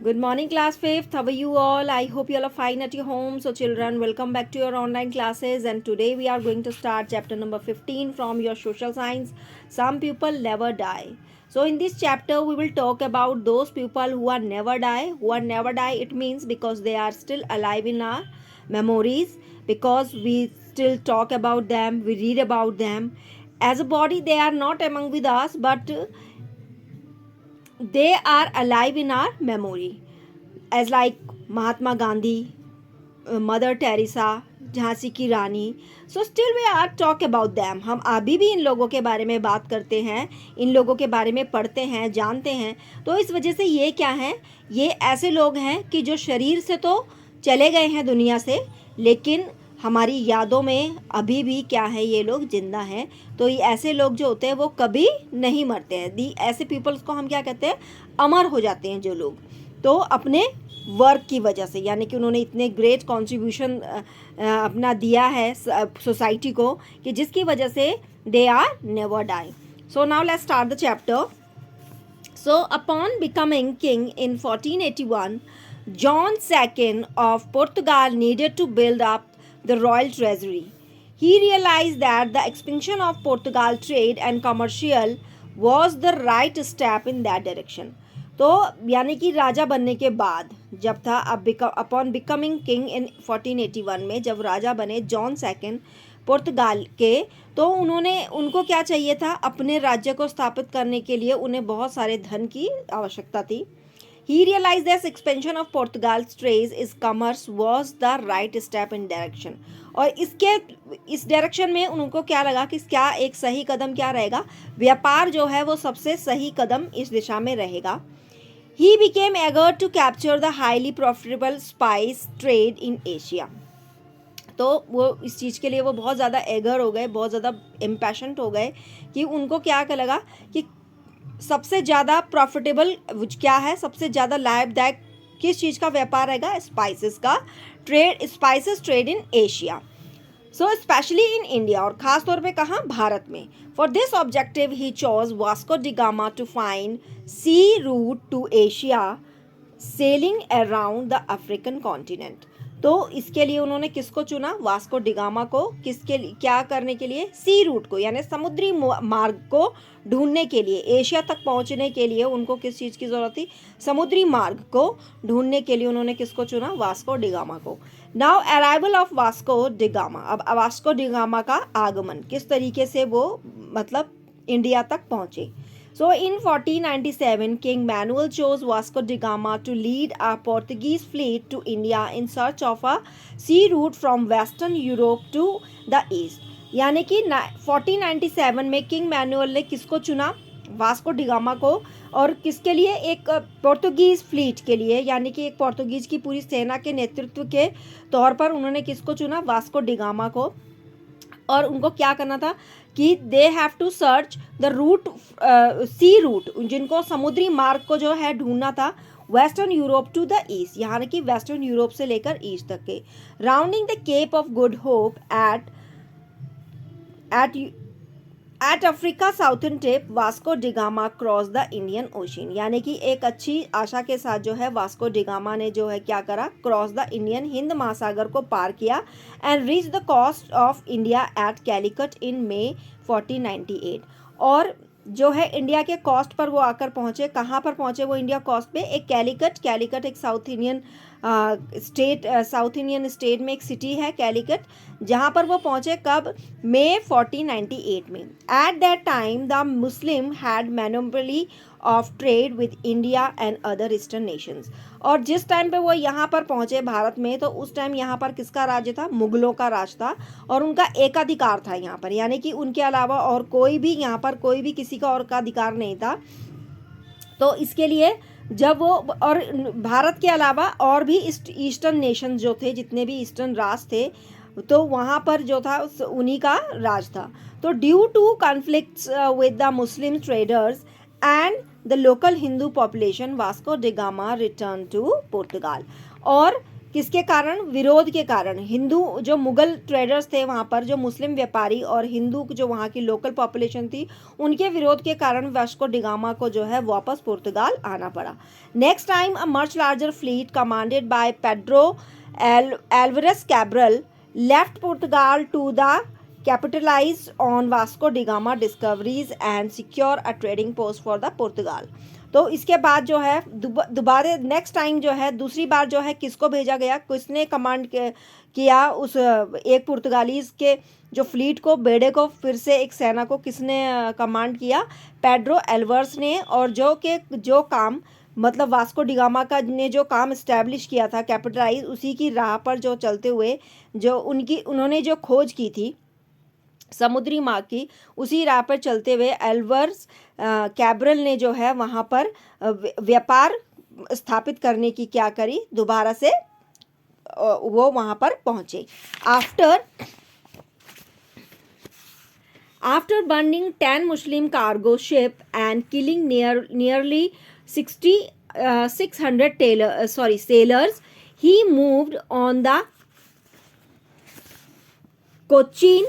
Good morning, class 5th. How are you all? I hope you all are fine at your home. So, children, welcome back to your online classes. And today we are going to start chapter number 15 from your social science. Some people never die. So, in this chapter, we will talk about those people who are never die. Who are never die, it means because they are still alive in our memories, because we still talk about them, we read about them. As a body, they are not among with us, but they are alive in our memory, as like Mahatma Gandhi, Mother Teresa, Jhansi की Rani. So still we are talk about them. हम अभी भी इन लोगों के बारे में बात करते हैं, इन लोगों के बारे में पढ़ते हैं, जानते हैं. तो इस वजह से ये क्या है, ये ऐसे लोग हैं कि जो शरीर से तो चले गए हैं दुनिया से, लेकिन हमारी यादों में अभी भी क्या है, ये लोग जिंदा हैं. तो ये ऐसे लोग जो होते हैं वो कभी नहीं मरते हैं. ऐसे पीपल्स को हम क्या कहते हैं, अमर हो जाते हैं जो लोग. तो अपने वर्क की वजह से, यानी कि उन्होंने इतने ग्रेट कंट्रीब्यूशन अपना दिया है सोसाइटी को, कि जिसकी वजह से they are never die. So now let's start the chapter. So upon becoming king in 1481, John II of Portugal needed to build up the royal treasury. He realized that the expansion of Portugal trade and commercial was the right step in that direction. तो यानी कि राजा बनने के बाद जब था, upon becoming king in 1481 में जब राजा बने जॉन सेकंड पुर्तगाल के, तो उनको क्या चाहिए था, अपने राज्य को स्थापित करने के लिए उन्हें बहुत सारे धन की आवश्यकता थी. He realized that expansion of Portugal's trade is commerce was the right step in direction. और इस डायरेक्शन में उनको क्या लगा कि क्या एक सही कदम क्या रहेगा, व्यापार जो है वो सबसे सही कदम इस दिशा में रहेगा. He became eager to capture the highly profitable spice trade in Asia. तो वो इस चीज़ के लिए वो बहुत ज़्यादा एगर हो गए, बहुत ज़्यादा इम्पैशंट हो गए कि उनको क्या लगा कि सबसे ज़्यादा प्रॉफिटेबल क्या है, सबसे ज़्यादा लाभदायक किस चीज़ का व्यापार रहेगा, स्पाइसेस का trade, spices trade in Asia. So specially in India, और ख़ास तौर पे कहाँ, भारत में. For this objective he chose Vasco da Gama to find sea route to Asia sailing around the African continent. तो इसके लिए उन्होंने किसको चुना, वास्को डिगामा को. किसके लिए, क्या करने के लिए, सी रूट को, यानी समुद्री मार्ग को ढूंढने के लिए, एशिया तक पहुंचने के लिए उनको किस चीज़ की ज़रूरत थी, समुद्री मार्ग को ढूंढने के लिए उन्होंने किसको चुना, वास्को डिगामा को. Now arrival of Vasco da Gama. अब वास्को डिगामा का आगमन, किस तरीके से वो मतलब इंडिया तक पहुंचे. So in 1497, King Manuel chose Vasco da Gama to lead a Portuguese fleet to India in search of a sea route from Western Europe to the East. यानी कि 1497 में किंग मैनुअल ने किसको चुना, वास्को डिगामा को. और किसके लिए, एक पोर्तुगीज़ फ्लीट के लिए, यानी कि एक पोर्तुगीज़ की पूरी सेना के नेतृत्व के तौर पर उन्होंने किसको चुना, वास्को डिगामा को. और उनको क्या करना था कि they have to search the route, sea route, जिनको समुद्री मार्ग को जो है ढूंढना था, western Europe to the east, यानी कि वेस्टर्न यूरोप से लेकर ईस्ट तक के. Rounding the Cape of Good Hope at Africa southern tip, Vasco da Gama cross the Indian Ocean. यानी कि एक अच्छी आशा के साथ जो है वास्को डिगामा ने जो है क्या करा, क्रॉस द इंडियन, हिंद महासागर को पार किया, and reach the coast of India at Calicut in May 1498. और जो है इंडिया के कोस्ट पर वो आकर पहुँचे. कहाँ पर पहुँचे वो इंडिया कोस्ट पे, एक कैलिकट एक साउथ इंडियन स्टेट में एक सिटी है कैलिकट, जहाँ पर वो पहुँचे. कब, मई 1498 में. At that time the Muslim had monopoly of trade with India and other eastern Nations. और जिस टाइम पे वो यहाँ पर पहुँचे भारत में, तो उस टाइम यहाँ पर किसका राज्य था, मुगलों का राज था, और उनका एकाधिकार था यहाँ पर, यानी कि उनके अलावा और कोई भी यहाँ पर कोई भी किसी का और का अधिकार नहीं था. तो इसके लिए जब वो, और भारत के अलावा और भी ईस्टर्न नेशन जो थे, जितने भी ईस्टर्न राज थे, तो वहाँ पर जो था उन्हीं का राज था. तो due to conflicts with the Muslim traders and the local Hindu population, Vasco da Gama return to Portugal. और किसके कारण? विरोध के कारण। हिंदू जो मुगल ट्रेडर्स थे वहाँ पर, जो मुस्लिम व्यापारी और हिंदू जो वहाँ की लोकल पॉपुलेशन थी, उनके विरोध के कारण वास्को डिगामा को जो है वापस पुर्तगाल आना पड़ा। Next time a much larger fleet commanded by Pedro Alvares Cabral left Portugal to the capitalize on Vasco da Gama discoveries and secure a trading post for the Portugal। तो इसके बाद जो है दोबारा नेक्स्ट टाइम जो है दूसरी बार जो है किसको भेजा गया, किसने कमांड किया उस एक पुर्तगालीज के जो फ्लीट को, बेड़े को, फिर से एक सेना को किसने कमांड किया? पेड्रो एल्वारेस ने। और जो काम मतलब वास्को डिगामा का ने जो काम इस्टेब्लिश किया था, कैपिटलाइज, उसी की राह पर जो चलते हुए जो उन्होंने जो खोज की थी समुद्री मार्ग की, उसी राह पर चलते हुए एल्वारेस कैब्रल ने जो है वहाँ पर व्यापार स्थापित करने की क्या करी, दोबारा से वो वहाँ पर पहुँचे। After burning 10 Muslim cargo ship and killing nearly 600 sailors, he moved on the Cochin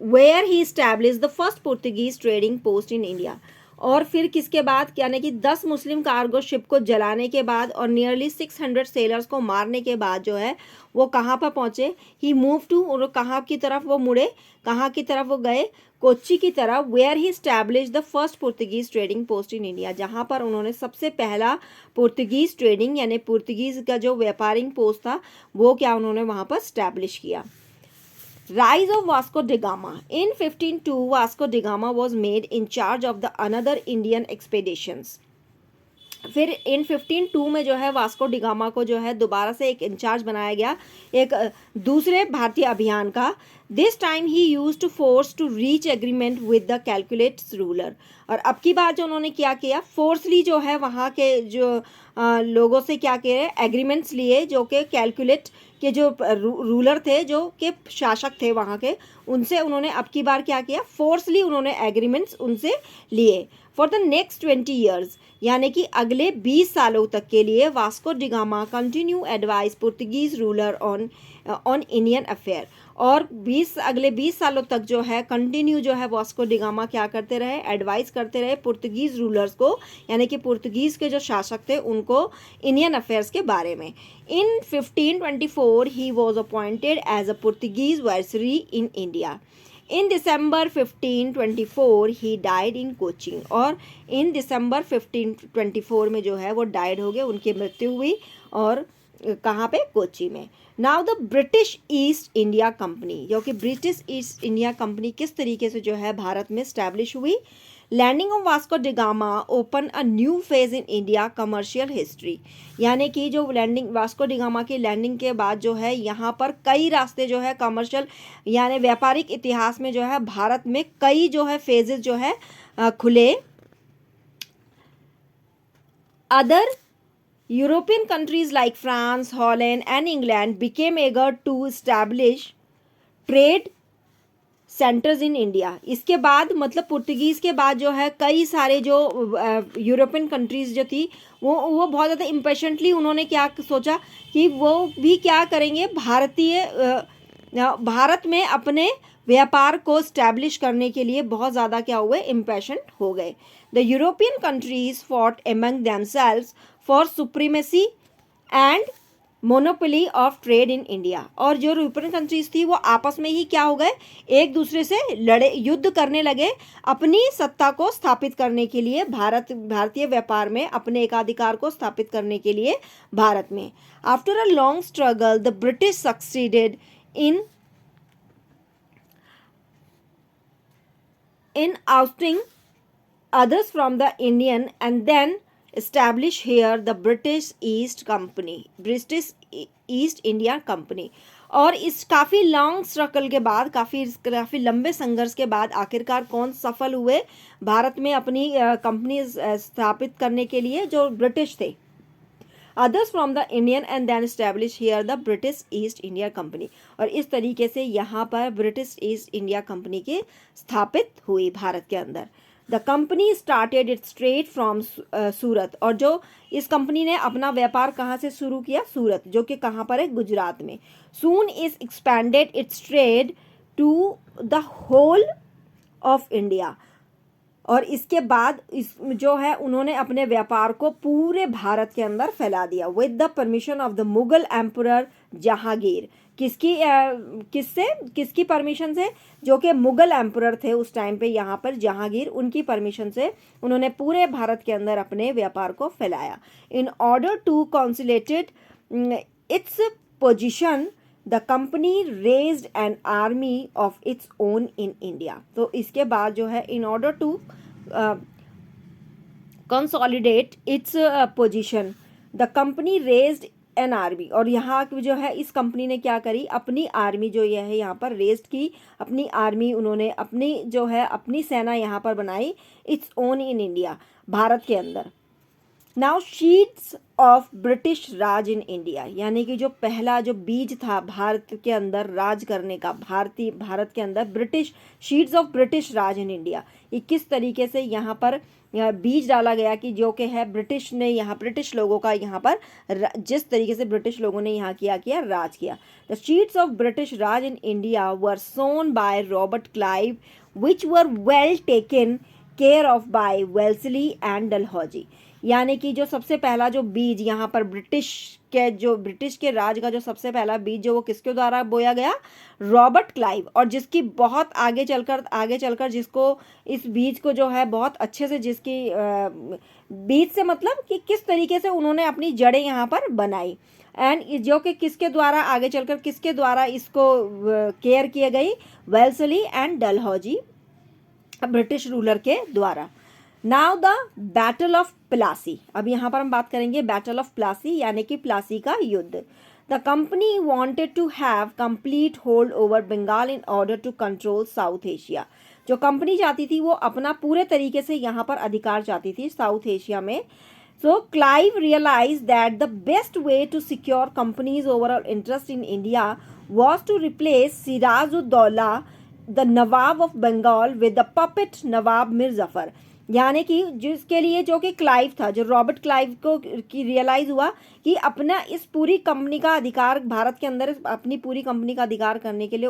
where he established the first Portuguese trading post in India। और फिर किसके बाद, यानी कि 10 मुस्लिम कार्गो शिप को जलाने के बाद और नियरली 600 सेलर्स को मारने के बाद जो है वो कहाँ पर पहुँचे? ही मूव टू, और कहाँ की तरफ वो मुड़े, कहाँ की तरफ वो गए? कोच्चि की तरफ। Where he establish the first Portuguese trading post in India, जहाँ पर उन्होंने सबसे पहला पुर्तगीज ट्रेडिंग यानी पुर्तगीज का जो व्यापारिक पोस्ट था वो क्या उन्होंने वहाँ पर स्टैब्लिश किया। Rise of Vasco da Gama। In 1502, Vasco da Gama was made in charge of the another Indian expeditions। फिर इन 1502 में जो है वास्को डिगामा को जो है दोबारा से एक इंचार्ज बनाया गया एक दूसरे भारतीय अभियान का। This time he use to force to reach agreement with the Calicut's ruler. और अब की बार जो उन्होंने क्या किया, फोर्सली जो है वहाँ के जो लोगों से क्या किए, एग्रीमेंट्स लिए, जो कि कैलकुलेट के जो रूलर थे, जो के शासक थे वहाँ के, उनसे उन्होंने अब की बार क्या किया, फोर्सली उन्होंने एग्रीमेंट्स उनसे लिए। फॉर द नेक्स्ट 20 ईयर्स, यानी कि अगले 20 सालों तक के लिए Vasco da Gama continue advice Portuguese ruler on Indian affair. और अगले 20 सालों तक जो है कंटिन्यू जो है वास्को डिगामा क्या करते रहे, एडवाइस करते रहे पुर्तगीज रूलर्स को, यानी कि पुर्तगीज के जो शासक थे उनको इंडियन अफेयर्स के बारे में। In 1524 he was appointed as a Portuguese viceroy in India. In December 1524 he died in Cochin. और इन दिसंबर 1524 में जो है वो डाइड हो गए, उनकी मृत्यु हुई। और कहाँ पे? कोची में। Now the British East India company, जो कि ब्रिटिश ईस्ट इंडिया कंपनी किस तरीके से जो है भारत में स्टैब्लिश हुई। Landing of Vasco da Gama open a new phase in India commercial history, यानी कि जो लैंडिंग वास्को डिगामा की लैंडिंग के बाद जो है यहाँ पर कई रास्ते जो है कमर्शियल यानी व्यापारिक इतिहास में जो है भारत में कई जो है फेजेस जो है खुले। Other European countries like France, Holland and England became eager to establish trade centers in India। इसके बाद मतलब पुर्तगीज़ के बाद जो है कई सारे जो यूरोपियन कंट्रीज़ जो थी वो बहुत ज़्यादा इम्पेशेंटली उन्होंने क्या सोचा कि वो भी क्या करेंगे, भारत में अपने व्यापार को स्टैब्लिश करने के लिए बहुत ज़्यादा क्या हुए, इम्पेशेंट हो गए। The European countries fought among themselves for supremacy and monopoly of trade in India. और जो यूरोपियन कंट्रीज थी वो आपस में ही क्या हो गए, एक दूसरे से लड़े, युद्ध करने लगे अपनी सत्ता को स्थापित करने के लिए, भारतीय व्यापार में अपने एकाधिकार को स्थापित करने के लिए भारत में। After a long struggle the British succeeded in ousting others from the Indian and then establish here the British East India Company। और इस काफ़ी लॉन्ग स्ट्रगल के बाद, काफ़ी लंबे संघर्ष के बाद आखिरकार कौन सफल हुए भारत में अपनी कंपनी स्थापित करने के लिए, जो ब्रिटिश थे। Others from the Indian and then establish here the British East India Company. और इस तरीके से यहाँ पर ब्रिटिश ईस्ट इंडिया कंपनी की स्थापित हुई भारत के अंदर। The company started its trade from Surat, और जो इस कंपनी ने अपना व्यापार कहाँ से शुरू किया? सूरत, जो कि कहाँ पर है? गुजरात में. Soon is expanded its trade to the whole of India, और इसके बाद इस जो है उन्होंने अपने व्यापार को पूरे भारत के अंदर फैला दिया. With the permission of the Mughal emperor Jahangir. किसकी परमिशन से? जो कि मुगल एम्परर थे उस टाइम पे यहाँ पर, जहांगीर, उनकी परमिशन से उन्होंने पूरे भारत के अंदर अपने व्यापार को फैलाया. In order to consolidate its position the company raised an army of its own in India. तो इसके बाद जो है in order to consolidate its position the company raised an army, और यहाँ जो है इस कंपनी ने क्या करी? अपनी आर्मी जो ये है यहाँ पर रेज्ड की, अपनी आर्मी उन्होंने अपनी जो है अपनी सेना यहाँ पर बनाई, it's own in India, Bharat के अंदर. Now sheets of British Raj in India, यानी कि जो पहला जो बीज था भारत के अंदर राज करने का, भारत के अंदर British sheets of British Raj in India, ये किस तरीके से यहाँ पर बीज डाला गया कि जो कि है ब्रिटिश ने यहाँ, ब्रिटिश लोगों का यहाँ पर जिस तरीके से ब्रिटिश लोगों ने यहाँ किया राज किया. The seeds of British Raj in India were sown by Robert Clive which were well taken care of by Wellesley and Dalhousie. यानी कि जो सबसे पहला जो बीज यहाँ पर ब्रिटिश के राज का जो सबसे पहला बीज जो वो किसके द्वारा बोया गया? रॉबर्ट क्लाइव, और जिसकी बहुत आगे चलकर जिसको इस बीज को जो है बहुत अच्छे से जिसकी बीज से मतलब कि किस तरीके से उन्होंने अपनी जड़ें यहाँ पर बनाई, एंड जो कि किसके द्वारा आगे चलकर किसके द्वारा इसको केयर किए गई? Wellesley and Dalhousie British ruler के द्वारा. Now the battle of Plassey. अब यहाँ पर हम बात करेंगे बैटल ऑफ प्लासी, यानी कि प्लासी का युद्ध. The company wanted to have complete hold over Bengal in order to control South Asia. जो कंपनी चाहती थी वो अपना पूरे तरीके से यहाँ पर अधिकार चाहती थी साउथ एशिया में. So Clive realize that the best way to secure company's overall interest in India was to replace Sirajuddaula the nawab of Bengal with the puppet nawab Mir Jafar. यानी कि जिसके लिए जो कि क्लाइव था, जो रॉबर्ट क्लाइव को की रियलाइज़ हुआ कि अपना इस पूरी कंपनी का अधिकार भारत के अंदर अपनी पूरी कंपनी का अधिकार करने के लिए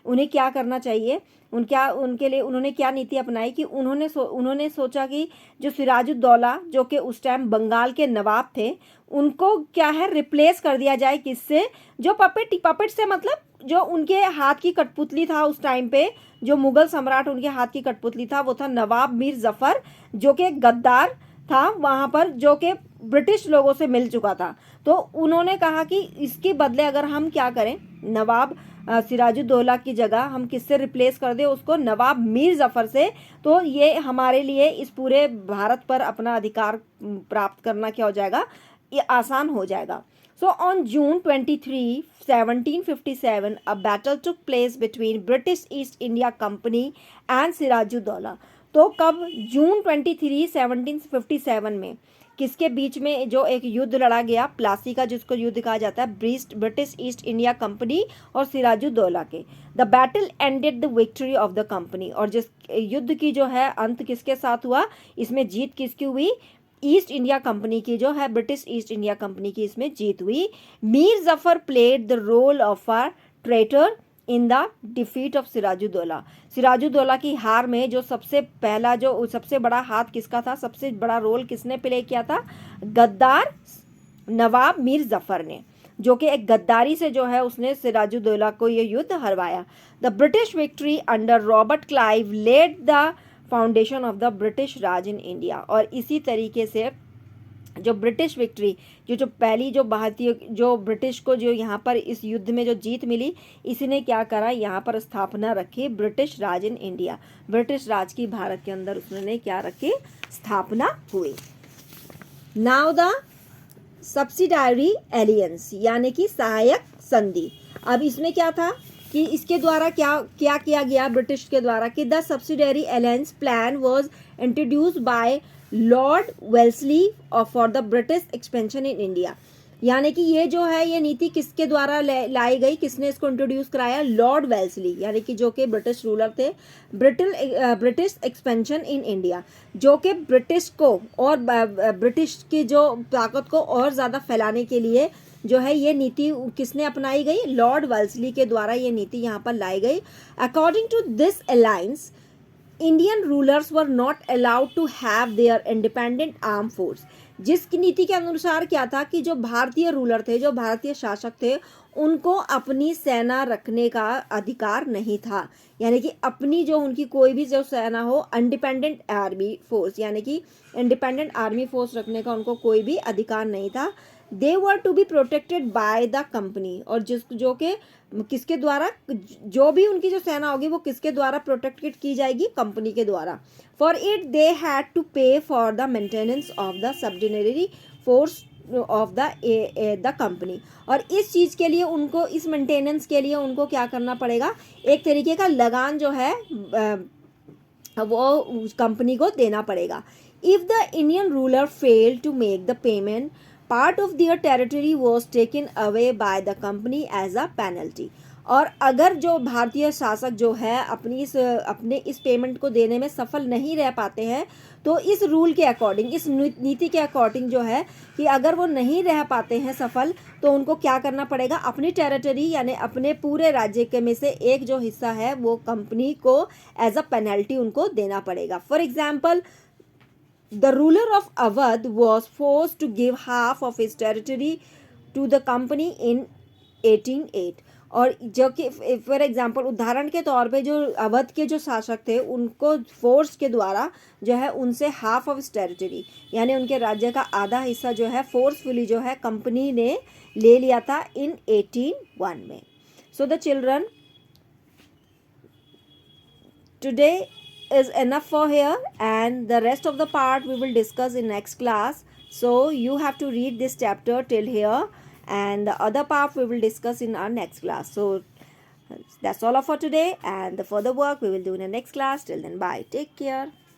उन्हें क्या करना चाहिए, उनके लिए उन्होंने क्या नीति अपनाई कि उन्होंने सोचा कि जो सिराजुद्दौला जो कि उस टाइम बंगाल के नवाब थे उनको क्या है रिप्लेस कर दिया जाए. किससे? जो पपेट से मतलब जो उनके हाथ की कठपुतली था उस टाइम पे, जो मुगल सम्राट उनके हाथ की कठपुतली था वो था नवाब मीर जफर, जो कि गद्दार था वहाँ पर, जो कि ब्रिटिश लोगों से मिल चुका था. तो उन्होंने कहा कि इसके बदले अगर हम क्या करें, नवाब सिराजुद्दौला की जगह हम किससे रिप्लेस कर दें उसको? नवाब मीर जफर से. तो ये हमारे लिए इस पूरे भारत पर अपना अधिकार प्राप्त करना क्या हो जाएगा? ये आसान हो जाएगा. So on June 23, 1757, a battle took place between British East India Company and Sirajuddaulah. तो कब? जून 23, 1757 में किसके बीच में जो एक युद्ध लड़ा गया? प्लासी का, जिसको युद्ध कहा जाता है ब्रिटिश ईस्ट इंडिया कंपनी और सिराजुद्दौला के. The battle ended the victory of the company. और जिस युद्ध की जो है अंत किसके साथ हुआ? इसमें जीत किसकी हुई? ईस्ट इंडिया कंपनी की जो है, ब्रिटिश ईस्ट इंडिया कंपनी की इसमें जीत हुई. Mir Jafar played the role of a traitor in the defeat of Sirajuddaulah. Sirajuddaulah की हार में जो सबसे पहला जो सबसे बड़ा हाथ किसका था? सबसे बड़ा रोल किसने प्ले किया था? गद्दार नवाब मीर जफर ने, जो कि एक गद्दारी से जो है उसने सिराजुद्दौला को ये युद्ध हरवाया. The British victory under Robert Clive led the foundation of the British Raj in India. और इसी तरीके से जो ब्रिटिश विक्ट्री जो पहली जो भारतीय जो ब्रिटिश को जो यहाँ पर इस युद्ध में जो जीत मिली, इसी ने क्या करा? यहाँ पर स्थापना रखी British Raj in India. British Raj की भारत के अंदर उसने क्या रखी? स्थापना हुई. नाउ द सब्सिडायरी एलियंस, यानी कि सहायक संधि. अब इसमें क्या था कि इसके द्वारा क्या किया गया ब्रिटिश के द्वारा कि the subsidiary alliance plan was introduced by Lord Wellesley for the British expansion in India. यानी कि ये जो है ये नीति किसके द्वारा लाई गई, किसने इसको इंट्रोड्यूस कराया, लॉर्ड वेल्सली, यानी कि जो कि ब्रिटिश रूलर थे। ब्रिटिश एक्सपेंशन इन इंडिया, जो कि ब्रिटिश को और ब्रिटिश की जो ताकत को और ज़्यादा फैलाने के लिए जो है ये नीति किसने अपनाई गई, लॉर्ड वेल्सली के द्वारा ये नीति यहाँ पर लाई गई। According to this alliance Indian rulers were not allowed to have their independent arm force. जिसकी नीति के अनुसार क्या था कि जो भारतीय रूलर थे, जो भारतीय शासक थे, उनको अपनी सेना रखने का अधिकार नहीं था, यानी कि अपनी जो उनकी कोई भी जो सेना हो, इंडिपेंडेंट आर्मी फोर्स, यानी कि इंडिपेंडेंट आर्मी फोर्स रखने का उनको कोई भी अधिकार नहीं था। They were to be protected by the company, और जो कि किसके द्वारा, जो भी उनकी जो सेना होगी वो किसके द्वारा प्रोटेक्टेड की जाएगी, कंपनी के द्वारा। For it they had to pay for the maintenance of the subsidiary force of the company, और इस चीज़ के लिए उनको, इस मेंटेनेंस के लिए उनको क्या करना पड़ेगा, एक तरीके का लगान जो है वो कंपनी को देना पड़ेगा। If the Indian ruler fail to make the payment, part of their territory was taken away by the company as a penalty. और अगर जो भारतीय शासक जो है अपने इस पेमेंट को देने में सफल नहीं रह पाते हैं, तो इस रूल के अकॉर्डिंग, इस नीति के अकॉर्डिंग जो है कि अगर वो नहीं रह पाते हैं सफल, तो उनको क्या करना पड़ेगा, अपनी टेरिटरी यानी अपने पूरे राज्य के में से एक जो हिस्सा है वो कंपनी को एज अ पेनल्टी उनको देना पड़ेगा। For example, the ruler of Awadh was forced to give half of his territory to the company in 1808। और जो कि फॉर एग्जांपल उदाहरण के तौर पे जो अवध के जो शासक थे उनको फोर्स के द्वारा जो है उनसे हाफ ऑफ टेरिटरी यानी उनके राज्य का आधा हिस्सा जो है फोर्सफुली जो है कंपनी ने ले लिया था इन 1801 में। So the children, today is enough for here, and the rest of the part we will discuss in next class. So you have to read this chapter till here, and the other part we will discuss in our next class. So that's all for today, and the further work we will do in the next class. Till then, bye, take care.